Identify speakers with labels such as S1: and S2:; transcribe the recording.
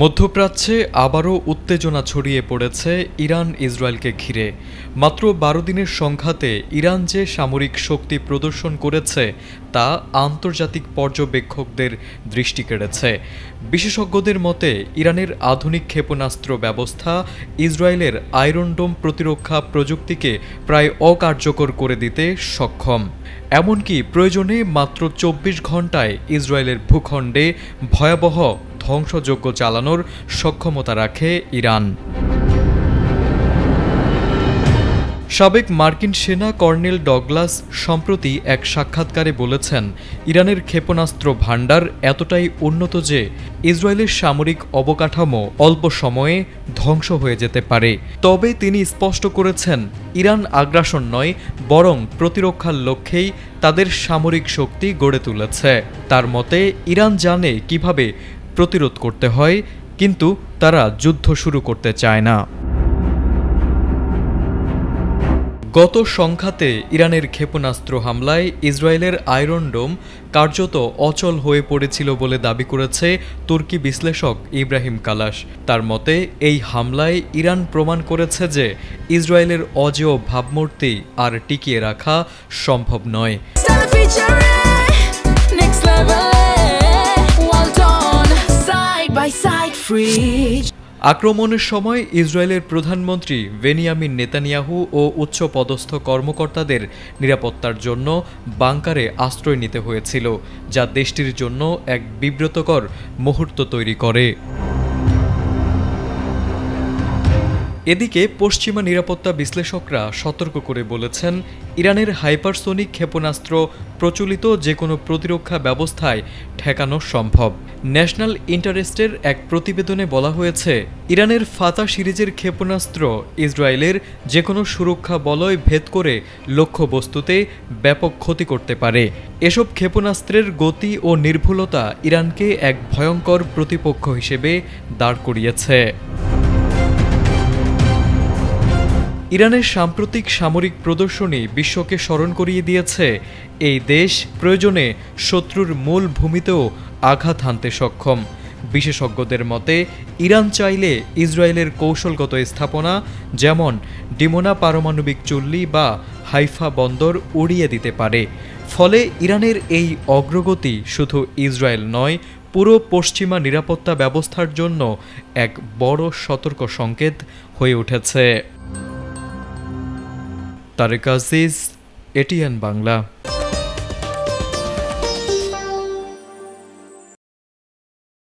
S1: মধ্যপ্রাচ্যে আবারও উত্তেজনা ছড়িয়ে পড়েছে ইরান ইসরায়েলকে ঘিরে। মাত্র ১২ দিনের সংঘাতে ইরান যে সামরিক শক্তি প্রদর্শন করেছে তা আন্তর্জাতিক পর্যবেক্ষকদের দৃষ্টি কেড়েছে। বিশেষজ্ঞদের মতে ইরানের আধুনিক ক্ষেপণাস্ত্র ব্যবস্থা ইসরায়েলের আয়রন ডোম প্রতিরক্ষা প্রযুক্তিকে প্রায় অকার্যকর করে দিতে সক্ষম। এমনকি প্রয়োজনে মাত্র ২৪ ঘণ্টায় ইসরায়েলের ভূখণ্ডে ভয়াবহ ধ্বংসযজ্ঞ চালানোর সক্ষমতা রাখে ইরান। সাবেক মার্কিন সেনা কর্নেল ডগলাস সম্প্রতি এক সাক্ষাৎকারে বলেছেন, ইরানের ক্ষেপণাস্ত্র ভাণ্ডার এতটাই উন্নত যে ইসরায়েলের সামরিক অবকাঠামো অল্প সময়ে ধ্বংস হয়ে যেতে পারে। তবে তিনি স্পষ্ট করেছেন, ইরান আগ্রাসন নয় বরং প্রতিরক্ষার লক্ষ্যেই তাদের সামরিক শক্তি গড়ে তুলেছে। তার মতে ইরান জানে কিভাবে প্রতিরোধ করতে হয়, কিন্তু তারা যুদ্ধ শুরু করতে চায় না। গত সংঘাতে ইরানের ক্ষেপণাস্ত্র হামলায় ইসরায়েলের আয়রন ডোম কার্যত অচল হয়ে পড়েছিল বলে দাবি করেছে তুর্কি বিশ্লেষক ইব্রাহিম কালাশ। তার মতে এই হামলায় ইরান প্রমাণ করেছে যে ইসরায়েলের অজেয় ভাবমূর্তি আর টিকিয়ে রাখা সম্ভব নয়। আক্রমণের সময় ইসরায়েলের প্রধানমন্ত্রী বেনিয়ামিন নেতানিয়াহু ও উচ্চপদস্থ কর্মকর্তাদের নিরাপত্তার জন্য বাংকারে আশ্রয় নিতে হয়েছিল, যা দেশটির জন্য এক বিব্রতকর মুহূর্ত তৈরি করে। এদিকে পশ্চিমা নিরাপত্তা বিশ্লেষকরা সতর্ক করে বলেছেন, ইরানের হাইপারসোনিক ক্ষেপণাস্ত্র প্রচলিত যে কোনো প্রতিরক্ষা ব্যবস্থায় ঠেকানো সম্ভব। ন্যাশনাল ইন্টারেস্টের এক প্রতিবেদনে বলা হয়েছে, ইরানের ফাতা সিরিজের ক্ষেপণাস্ত্র ইসরায়েলের যে কোনো সুরক্ষা বলয় ভেদ করে লক্ষ্যবস্তুতে ব্যাপক ক্ষতি করতে পারে। এসব ক্ষেপণাস্ত্রের গতি ও নির্ভুলতা ইরানকে এক ভয়ঙ্কর প্রতিপক্ষ হিসেবে দাঁড় করিয়েছে। ইরানের সাম্প্রতিক সামরিক প্রদর্শনী বিশ্বকে স্মরণ করিয়ে দিয়েছে, এই দেশ প্রয়োজনে শত্রুর মূল ভূমিতেও আঘাত হানতে সক্ষম। বিশেষজ্ঞদের মতে ইরান চাইলে ইসরায়েলের কৌশলগত স্থাপনা যেমন ডিমোনা পারমাণবিক চুল্লি বা হাইফা বন্দর উড়িয়ে দিতে পারে। ফলে ইরানের এই অগ্রগতি শুধু ইসরায়েল নয়, পুরো পশ্চিমা নিরাপত্তা ব্যবস্থার জন্য এক বড় সতর্ক সংকেত হয়ে উঠেছে। তারেক আজিজ, এটিএন বাংলা।